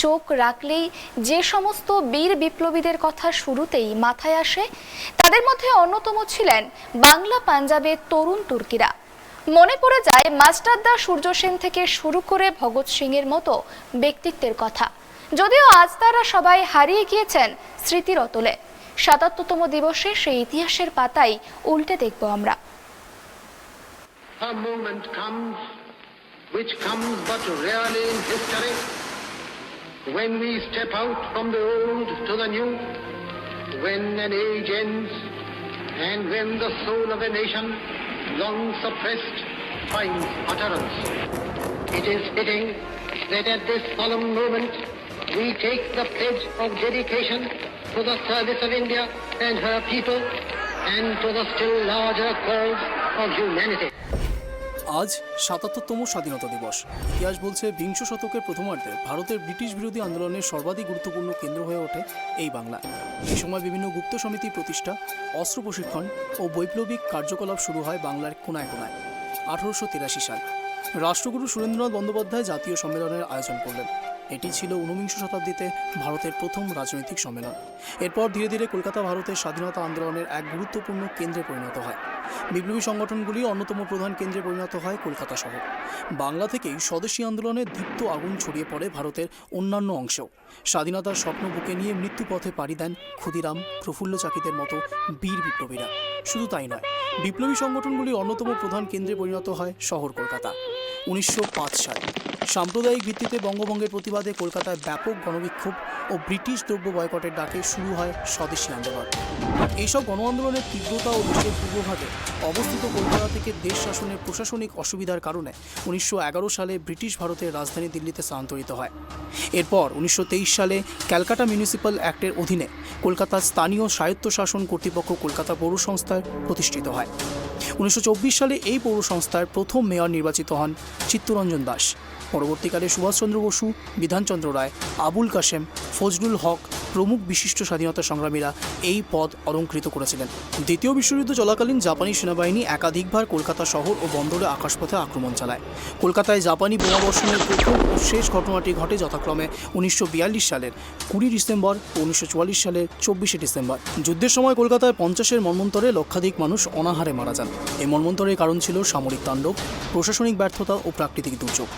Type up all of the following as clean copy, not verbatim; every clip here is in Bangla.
চোখ রাখলেই যে সমস্ত বীর বিপ্লবীদের কথা শুরুতেই মাথায় আসে, তাদের মধ্যে অন্যতম ছিলেন বাংলা পাঞ্জাবের তরুণ তুর্কিরা। মনে পড়ে যায় মাস্টারদা সূর্য সেন থেকে শুরু করে ভগৎ সিং এর মতো ব্যক্তিত্বের কথা। যদিও আজ তারা সবাই হারিয়ে গিয়েছেন স্মৃতির অতলে। ৭৭তম দিবসে সেই ইতিহাসের পাতায় উল্টে দেখব আমরা। A moment comes, which comes but rarely in history, when we step out from the old to the new, when an age ends, and when the soul of a nation, long suppressed, finds utterance. It is fitting that at this solemn moment we take the pledge of dedication to the service of India and her people, and to the still larger cause of humanity. আজ ৭৭তম স্বাধীনতা দিবস। ইতিহাস বলছে বিংশ শতকের প্রথমার্ধে ভারতের ব্রিটিশ বিরোধী আন্দোলনের সর্বাধিক গুরুত্বপূর্ণ কেন্দ্র হয়ে ওঠে এই বাংলা। এই সময় বিভিন্ন গুপ্ত সমিতির প্রতিষ্ঠা, অস্ত্র প্রশিক্ষণ ও বৈপ্লবিক কার্যকলাপ শুরু হয় বাংলার কোনায় কোনায়। ১৮৮৩ সাল রাষ্ট্রগুরু সুরেন্দ্রনাথ বন্দ্যোপাধ্যায় জাতীয় সম্মেলনের আয়োজন করলেন। এটি ছিল ঊনবিংশ শতাব্দীতে ভারতের প্রথম রাজনৈতিক সম্মেলন। এরপর ধীরে ধীরে কলকাতা ভারতের স্বাধীনতা আন্দোলনের এক গুরুত্বপূর্ণ কেন্দ্রে পরিণত হয়। বিপ্লবী সংগঠনগুলির অন্যতম প্রধান কেন্দ্রে পরিণত হয় কলকাতা শহর। বাংলা থেকেই স্বদেশী আন্দোলনের দীপ্ত আগুন ছড়িয়ে পড়ে ভারতের অন্যান্য অংশেও। স্বাধীনতার স্বপ্ন বুকে নিয়ে মৃত্যুপথে পাড়ি দেন ক্ষুদিরাম, প্রফুল্ল চাকিদের মতো বীর বিপ্লবীরা। শুধু তাই নয়, বিপ্লবী সংগঠনগুলির অন্যতম প্রধান কেন্দ্রে পরিণত হয় শহর কলকাতা। ১৯০৫ সাল সাম্প্রদায়িক ভিত্তিতে বঙ্গভঙ্গের প্রতিবাদে কলকাতায় ব্যাপক গণবিক্ষোভ ও ব্রিটিশ দ্রব্য বয়কটের ডাকে শুরু হয় স্বদেশী আন্দোলন। এইসব গণ আন্দোলনের তীব্রতা ও দেশের পূর্বভাগে অবস্থিত কলকাতা থেকে দেশ শাসনের প্রশাসনিক অসুবিধার কারণে ১৯১১ সালে ব্রিটিশ ভারতের রাজধানী দিল্লিতে স্থানান্তরিত হয়। এরপর ১৯২৩ সালে ক্যালকাটা মিউনিসিপ্যাল অ্যাক্টের অধীনে কলকাতার স্থানীয় স্বায়ত্তশাসন কর্তৃপক্ষ কলকাতা পৌর সংস্থায় প্রতিষ্ঠিত হয়। ১৯২৪ সালে এই পৌর সংস্থার প্রথম মেয়র নির্বাচিত হন চিত্তরঞ্জন দাস। পরবর্তীকালে সুভাষচন্দ্র বসু, বিধানচন্দ্র রায়, আবুল কাশেম, ফজলুল হক প্রমুখ বিশিষ্ট স্বাধীনতা সংগ্রামীরা এই পদ অলঙ্কৃত করেছিলেন। দ্বিতীয় বিশ্বযুদ্ধ চলাকালীন জাপানি সেনাবাহিনী একাধিকবার কলকাতা শহর ও বন্দরে আকাশপথে আক্রমণ চালায়। কলকাতায় জাপানি বোমাবর্ষণের প্রথম ও শেষ ঘটনাটি ঘটে যথাক্রমে ১৯৪২ সালের ২০ ডিসেম্বর ও ১৯৪৪ সালের ২৪শে ডিসেম্বর। যুদ্ধের সময় কলকাতায় ৫০-এর মর্মন্তরে লক্ষাধিক মানুষ অনাহারে মারা যান। এই মর্মন্তরের কারণ ছিল সামরিক তাণ্ডব, প্রশাসনিক ব্যর্থতা ও প্রাকৃতিক দুর্যোগ।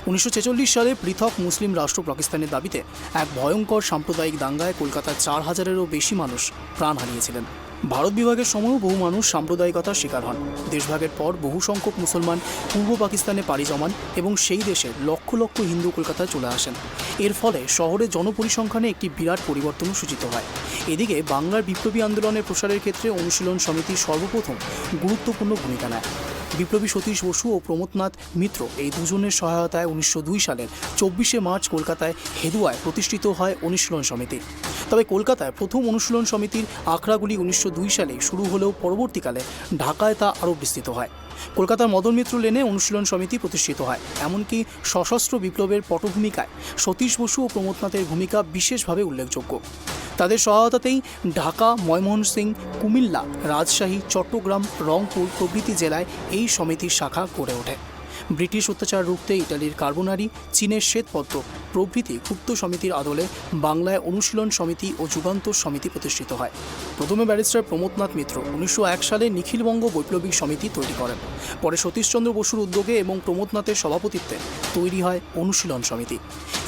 ১৯৪৬ সালে পৃথক মুসলিম রাষ্ট্র পাকিস্তানের দাবিতে এক ভয়ঙ্কর সাম্প্রদায়িক দাঙ্গায় কলকাতার ৪,০০০-এরও বেশি মানুষ প্রাণ হারিয়েছিলেন। ভারত বিভাগের সময়ও বহু মানুষ সাম্প্রদায়িকতার শিকার হন। দেশভাগের পর বহু সংখ্যক মুসলমান পূর্ব পাকিস্তানে পাড়ি জমান এবং সেই দেশের লক্ষ লক্ষ হিন্দু কলকাতায় চলে আসেন। এর ফলে শহরের জনপরিসংখ্যানে একটি বিরাট পরিবর্তনও সূচিত হয়। এদিকে বাংলার বিপ্লবী আন্দোলনের প্রসারের ক্ষেত্রে অনুশীলন সমিতি সর্বপ্রথম গুরুত্বপূর্ণ ভূমিকা নেয়। বিপ্লবী সতীশ বসু ও প্রমথনাথ মিত্র এই দুজনের সহায়তায় ১৯০২ সালের ২৪শে মার্চ কলকাতায় হেদুয়ায় প্রতিষ্ঠিত হয় অনুশীলন সমিতি। তবে কলকাতায় প্রথম অনুশীলন সমিতির আখড়াগুলি ১৯০২ সালে শুরু হলেও পরবর্তীকালে ঢাকায় তা আরও বিস্তৃত হয়। কলকাতার মদন মিত্র লেনে অনুশীলন সমিতি প্রতিষ্ঠিত হয়। এমনকি সশস্ত্র বিপ্লবের পটভূমিকায় সতীশ বসু ও প্রমথনাথের ভূমিকা বিশেষভাবে উল্লেখযোগ্য। তাদের সহায়তাতেই ঢাকা, ময়মনসিংহ, কুমিল্লা, রাজশাহী, চট্টগ্রাম, রংপুর প্রভৃতি জেলায় এই সমিতির শাখা গড়ে ওঠে। ব্রিটিশ অত্যাচার রুখতে ইটালির কার্বোনারি, চীনের শ্বেতপত্র প্রভৃতি গুপ্ত সমিতির আদলে বাংলায় অনুশীলন সমিতি ও যুগান্তর সমিতি প্রতিষ্ঠিত হয়। প্রথমে ব্যারিস্টার প্রমথনাথ মিত্র ১৯০১ সালে নিখিলবঙ্গ বৈপ্লবিক সমিতি তৈরি করেন। পরে সতীশচন্দ্র বসুর উদ্যোগে এবং প্রমথনাথের সভাপতিত্বে তৈরি হয় অনুশীলন সমিতি।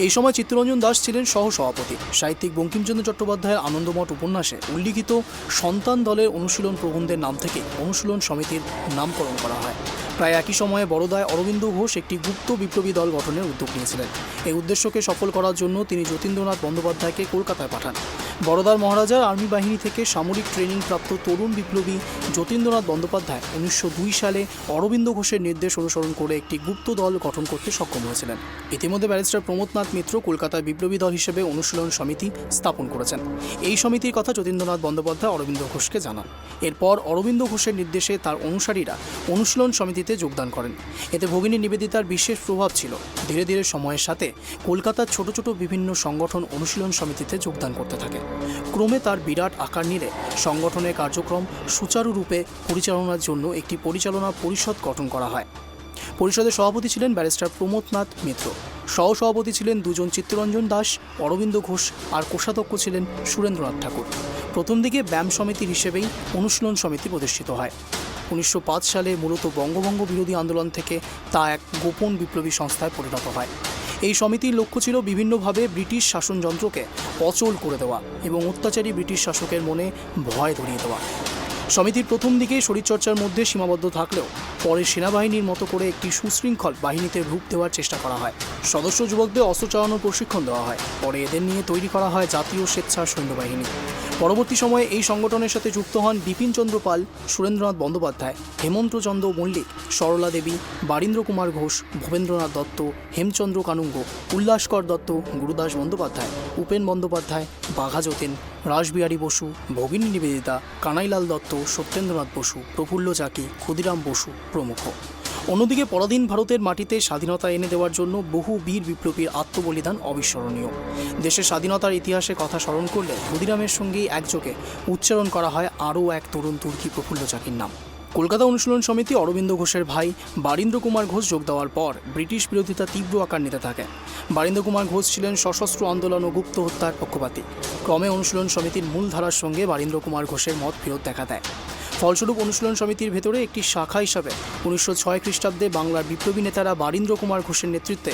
এই সময় চিত্তরঞ্জন দাস ছিলেন সহসভাপতি। সাহিত্যিক বঙ্কিমচন্দ্র চট্টোপাধ্যায়ের আনন্দমঠ উপন্যাসে উল্লিখিত সন্তান দলের অনুশীলন প্রবন্ধের নাম থেকে অনুশীলন সমিতির নামকরণ করা হয়। প্রায় একই সময়ে বরোদায় অরবিন্দ ঘোষ একটি গুপ্ত বিপ্লবী দল গঠনের উদ্যোগ নিয়েছিলেন। এই উদ্দেশ্যকে সফল করার জন্য তিনি যতীন্দ্রনাথ বন্দ্যোপাধ্যায়কে কলকাতায় পাঠান। বরোদার মহারাজার আর্মি বাহিনী থেকে সামরিক ট্রেনিং প্রাপ্ত তরুণ বিপ্লবী যতীন্দ্রনাথ বন্দ্যোপাধ্যায় ১৯০২ সালে অরবিন্দ ঘোষের নির্দেশ অনুসরণ করে একটি গুপ্ত দল গঠন করতে সক্ষম হয়েছিলেন। ইতিমধ্যে ব্যারিস্টার প্রমথনাথ মিত্র কলকাতায় বিপ্লবী দল হিসেবে অনুশীলন সমিতি স্থাপন করেছেন। এই সমিতির কথা যতীন্দ্রনাথ বন্দ্যোপাধ্যায় অরবিন্দ ঘোষকে জানান। এরপর অরবিন্দ ঘোষের নির্দেশে তার অনুসারীরা অনুশীলন সমিতিতে যোগদান করেন। এতে ভগিনী নিবেদিতার বিশেষ প্রভাব ছিল। ধীরে ধীরে সময়ের সাথে কলকাতার ছোট ছোট বিভিন্ন সংগঠন অনুশীলন সমিতিতে যোগদান করতে থাকে। ক্রমে তার বিরাট আকার নিলে সংগঠনের কার্যক্রম সুচারুরূপে পরিচালনার জন্য একটি পরিচালনা পরিষদ গঠন করা হয়। পরিষদের সভাপতি ছিলেন ব্যারিস্টার প্রমথনাথ মিত্র। সহসভাপতি ছিলেন দুজন চিত্তরঞ্জন দাস, অরবিন্দ ঘোষ, আর কোষাধ্যক্ষ ছিলেন সুরেন্দ্রনাথ ঠাকুর। প্রথম দিকে ব্যায়াম সমিতির হিসেবেই অনুশীলন সমিতি প্রতিষ্ঠিত হয়। 1905 সালে মূলত বঙ্গভঙ্গ বিরোধী আন্দোলন থেকে তা এক গোপন বিপ্লবী সংস্থায় পরিণত হয়। এই সমিতির লক্ষ্য ছিল বিভিন্নভাবে ব্রিটিশ শাসনযন্ত্রকে অচল করে দেওয়া এবং অত্যাচারী ব্রিটিশ শাসকের মনে ভয় ধরিয়ে দেওয়া। সমিতির প্রথম দিকে শরীরচর্চার মধ্যে সীমাবদ্ধ থাকলেও পরে সেনাবাহিনীর মতো করে একটি সুশৃঙ্খল বাহিনীতে রূপ দেওয়ার চেষ্টা করা হয়। সদস্য যুবকদের অস্ত্র চালানোর প্রশিক্ষণ দেওয়া হয়। পরে এদের নিয়ে তৈরি করা হয় জাতীয় স্বেচ্ছা সৈন্যবাহিনী। পরবর্তী সময়ে এই সংগঠনের সাথে যুক্ত হন বিপিনচন্দ্র পাল, সুরেন্দ্রনাথ বন্দ্যোপাধ্যায়, হেমন্তচন্দ্র মল্লিক, সরলা দেবী, বারীন্দ্র কুমার ঘোষ, ভূপেন্দ্রনাথ দত্ত, হেমচন্দ্র কানুঙ্গ, উল্লাসকর দত্ত, গুরুদাস বন্দ্যোপাধ্যায়, উপেন বন্দ্যোপাধ্যায়, বাঘা যতীন, রাসবিহারী বসু, ভগিনী নিবেদিতা, কানাইলাল দত্ত, সত্যেন্দ্রনাথ বসু, প্রফুল্ল চাকি, ক্ষুদিরাম বসু প্রমুখ। অন্যদিকে পরাধীন ভারতের মাটিতে স্বাধীনতা এনে দেওয়ার জন্য বহু বীর বিপ্লবীর আত্মবলিদান অবিস্মরণীয়। দেশের স্বাধীনতার ইতিহাসে কথা স্মরণ করলে ক্ষুদিরামের সঙ্গেই একযোগে উচ্চারণ করা হয় আরও এক তরুণ তুর্কি প্রফুল্ল চাকির নাম। কলকাতা অনুশীলন সমিতি অরবিন্দ ঘোষের ভাই বারীন্দ্র কুমার ঘোষ যোগ দেওয়ার পর ব্রিটিশ বিরোধিতা তীব্র আকার নিতে থাকে। বারীন্দ্র কুমার ঘোষ ছিলেন সশস্ত্র আন্দোলন ও গুপ্ত হত্যার পক্ষপাতী। ক্রমে অনুশীলন সমিতির মূল ধারার সঙ্গে বারীন্দ্র কুমার ঘোষের মত বিরোধ দেখা দেয়। ফলস্বরূপ অনুশীলন সমিতির ভেতরে একটি শাখা হিসাবে 1906 খ্রিস্টাব্দে বাংলার বিপ্লবী নেতারা বারীন্দ্র কুমার ঘোষের নেতৃত্বে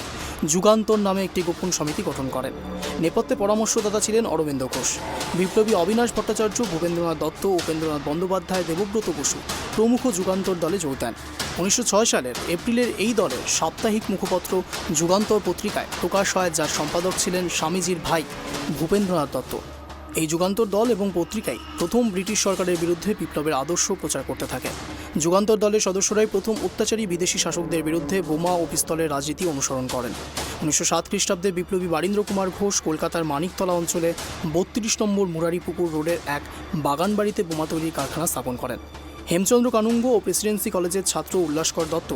যুগান্তর নামে একটি গোপন সমিতি গঠন করেন। নেপথ্যে পরামর্শদাতা ছিলেন অরবিন্দ ঘোষ। বিপ্লবী অবিনাশ ভট্টাচার্য, ভূপেন্দ্রনাথ দত্ত, উপেন্দ্রনাথ বন্দ্যোপাধ্যায়, দেবব্রত বসু প্রমুখ যুগান্তর দলে যোগ দেন। 1906 সালের এপ্রিলের এই দলের সাপ্তাহিক মুখপত্র যুগান্তর পত্রিকায় প্রকাশ হয়, যার সম্পাদক ছিলেন স্বামীজির ভাই ভূপেন্দ্রনাথ দত্ত। এই যুগান্তর দল এবং পত্রিকায় প্রথম ব্রিটিশ সরকারের বিরুদ্ধে বিপ্লবের আদর্শ প্রচার করতে থাকে। যুগান্তর দলের সদস্যরাই প্রথম অত্যাচারী বিদেশি শাসকদের বিরুদ্ধে বোমা ও পিস্তলের রাজনীতি অনুসরণ করেন। 1907 খ্রিস্টাব্দে বিপ্লবী বারীন্দ্র কুমার ঘোষ কলকাতার মানিকতলা অঞ্চলে 32 নম্বর মুরারিপুকুর রোডের এক বাগানবাড়িতে বোমা তৈরির কারখানা স্থাপন করেন। হেমচন্দ্র কানুঙ্গ ও প্রেসিডেন্সি কলেজের ছাত্র উল্লাসকর দত্ত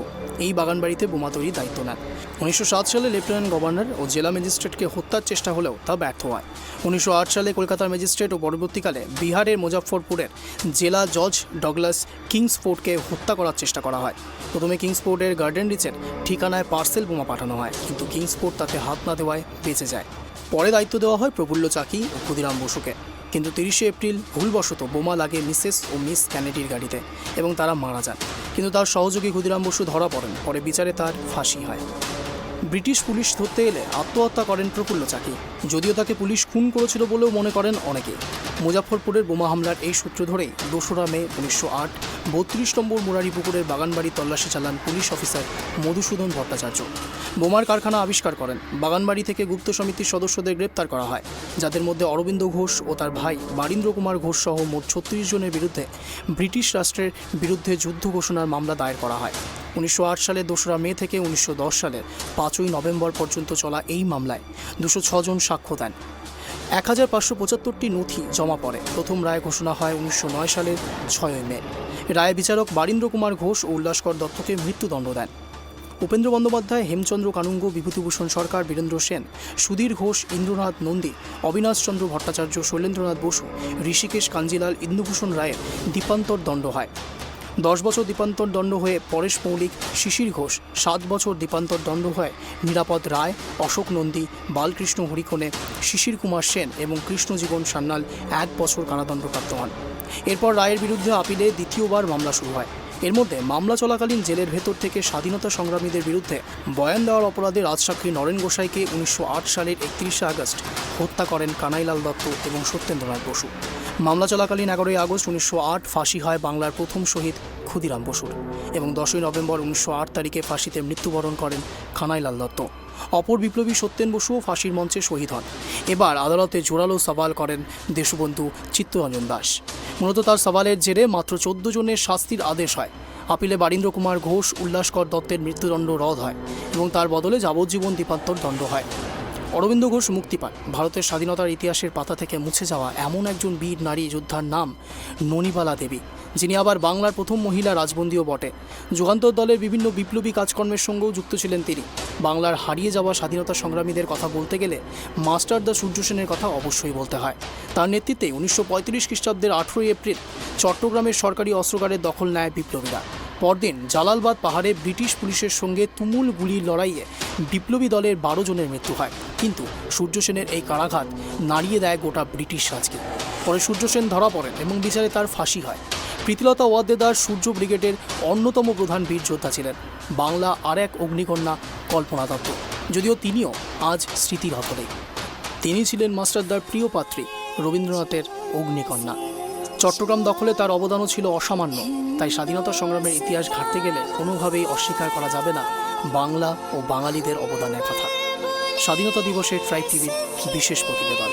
এই বাগানবাড়িতে বোমা তৈরির দায়িত্ব নেন। 1907 সালে লেফটেন্যান্ট গভর্নর ও জেলা ম্যাজিস্ট্রেটকে হত্যার চেষ্টা হলেও তা ব্যর্থ হয়। 1908 সালে কলকাতার ম্যাজিস্ট্রেট ও পরবর্তীকালে বিহারের মুজাফফরপুরের জেলা জজ ডগলাস কিংসফোর্ডকে হত্যা করার চেষ্টা করা হয়। প্রথমে কিংসফোর্ডের গার্ডেন রিচের ঠিকানায় পার্সেল বোমা পাঠানো হয়, কিন্তু কিংসফোর্ড তাতে হাত না দেওয়ায় বেঁচে যায়। পরে দায়িত্ব দেওয়া হয় প্রফুল্ল চাকি ও ক্ষুদিরাম বসুকে, কিন্তু 30শে এপ্রিল ভুলবশত বোমা লাগে মিসেস ও মিস ক্যানেডির গাড়িতে এবং তারা মারা যান। কিন্তু তার সহযোগী ক্ষুদিরাম বসু ধরা পড়েন। পরে বিচারে তার ফাঁসি হয়। ব্রিটিশ পুলিশ ধরতে এলে আত্মহত্যা করেন প্রফুল্ল চাকি, যদিও তাকে পুলিশ খুন করেছিল বলেও মনে করেন অনেকে। মুজাফফরপুরের বোমা হামলার এই সূত্র ধরেই 2রা মে 1908 32 নম্বর মুরারিপুকুরের বাগানবাড়ি তল্লাশি চালান পুলিশ অফিসার মধুসূদন ভট্টাচার্য। বোমার কারখানা আবিষ্কার করেন। বাগানবাড়ি থেকে গুপ্ত সমিতির সদস্যদের গ্রেপ্তার করা হয়, যাদের মধ্যে অরবিন্দ ঘোষ ও তার ভাই বারীন্দ্র কুমার ঘোষ সহ মোট 36 জনের বিরুদ্ধে ব্রিটিশ রাষ্ট্রের বিরুদ্ধে যুদ্ধ ঘোষণার মামলা দায়ের করা হয়। 1908 সালের 2রা মে থেকে 1910 সালের 5ই নভেম্বর পর্যন্ত চলা এই মামলায় 206 জন সাক্ষ্য দেন। 1575টি নথি জমা পড়ে। প্রথম রায় ঘোষণা হয় 1909 সালের 6ই মে। রায়ে বিচারক বারীন্দ্র কুমার ঘোষ ও উল্লাসকর দত্তকে মৃত্যুদণ্ড দেন। উপেন্দ্র বন্দ্যোপাধ্যায়, হেমচন্দ্র কানুঙ্গ, বিভূতিভূষণ সরকার, বীরেন্দ্র সেন, সুধীর ঘোষ, ইন্দ্রনাথ নন্দী, অবিনাশচন্দ্র ভট্টাচার্য, শৈলেন্দ্রনাথ বসু, ঋষিকেশ কাঞ্জিলাল, ইন্দুভূষণ রায়ের দ্বীপান্তর দণ্ড হয়। 10 বছর দ্বীপান্তর দণ্ড হয়ে পরেশ মৌলিক, শিশির ঘোষ, 7 বছর দ্বীপান্তর দণ্ড হয় নিরাপদ রায়, অশোক নন্দী, বালকৃষ্ণ হরিকোণে, শিশির কুমার সেন এবং কৃষ্ণজীবন সান্যাল 1 বছর কারাদণ্ডপ্রাপ্ত হন। এরপর রায়ের বিরুদ্ধে আপিলে দ্বিতীয়বার মামলা শুরু হয়। এর মধ্যে মামলা চলাকালীন জেলের ভেতর থেকে স্বাধীনতা সংগ্রামীদের বিরুদ্ধে বয়ান দেওয়ার অপরাধে রাজসাক্ষী নরেন গোসাইকে 1908 সালের 31শে আগস্ট হত্যা করেন কানাইলাল দত্ত এবং সত্যেন্দ্রনাথ বসু। মামলা চলাকালীন 11ই আগস্ট 1908 ফাঁসি হয় বাংলার প্রথম শহীদ ক্ষুদিরাম বসুর এবং 10ই নভেম্বর 1908 তারিখে ফাঁসিতে মৃত্যুবরণ করেন কানাইলাল দত্ত। অপর বিপ্লবী সত্যেন বসুও ফাঁসির মঞ্চে শহীদ হন। এবার আদালতে জোরালো সওয়াল করেন দেশবন্ধু চিত্তরঞ্জন দাস। মূলত তার সওয়ালের জেরে মাত্র 14 জনের শাস্তির আদেশ হয়। আপিলে বারীন্দ্র কুমার ঘোষ, উল্লাসকর দত্তের মৃত্যুদণ্ড রদ হয় এবং তার বদলে যাবজ্জীবন দ্বীপান্তর দণ্ড হয়। অরবিন্দ ঘোষ মুক্তি পান। ভারতের স্বাধীনতার ইতিহাসের পাতা থেকে মুছে যাওয়া এমন একজন বীর নারী যোদ্ধার নাম ননিবালা দেবী, যিনি আবার বাংলার প্রথম মহিলা রাজবন্দীও বটে। যুগান্তর দলের বিভিন্ন বিপ্লবী কাজকর্মের সঙ্গেও যুক্ত ছিলেন তিনি। বাংলার হারিয়ে যাওয়া স্বাধীনতা সংগ্রামীদের কথা বলতে গেলে মাস্টার দা সূর্য সেনের কথা অবশ্যই বলতে হয়। তার নেতৃত্বে 1935 খ্রিস্টাব্দের 18ই এপ্রিল চট্টগ্রামের সরকারি অস্ত্রাগারের দখল নেয় বিপ্লবীরা। পরদিন জালালবাদ পাহাড়ে ব্রিটিশ পুলিশের সঙ্গে তুমুল গুলির লড়াইয়ে বিপ্লবী দলের 12 জনের মৃত্যু হয়, কিন্তু সূর্য সেনের এই কারাঘাত নাড়িয়ে দেয় গোটা ব্রিটিশ রাজকে। পরে সূর্য সেন ধরা পড়েন এবং বিচারে তার ফাঁসি হয়। প্রীতিলতা ওয়াদ্দেদার সূর্য ব্রিগেডের অন্যতম প্রধান বীর যোদ্ধা ছিলেন বাংলা আর এক অগ্নিকন্যা কল্পনা দত্ত, যদিও তিনিও আজ স্মৃতির হতলে। তিনি ছিলেন মাস্টারদার প্রিয় পাত্রী রবীন্দ্রনাথের অগ্নিকন্যা। চট্টগ্রাম দখলে তার অবদানও ছিল অসামান্য, তাই স্বাধীনতা সংগ্রামের ইতিহাস ঘাঁটতে গেলে কোনোভাবেই অস্বীকার করা যাবে না বাংলা ও বাঙালিদের অবদানের কথা। স্বাধীনতা দিবসে ট্রাইব টিভির বিশেষ প্রতিবেদন।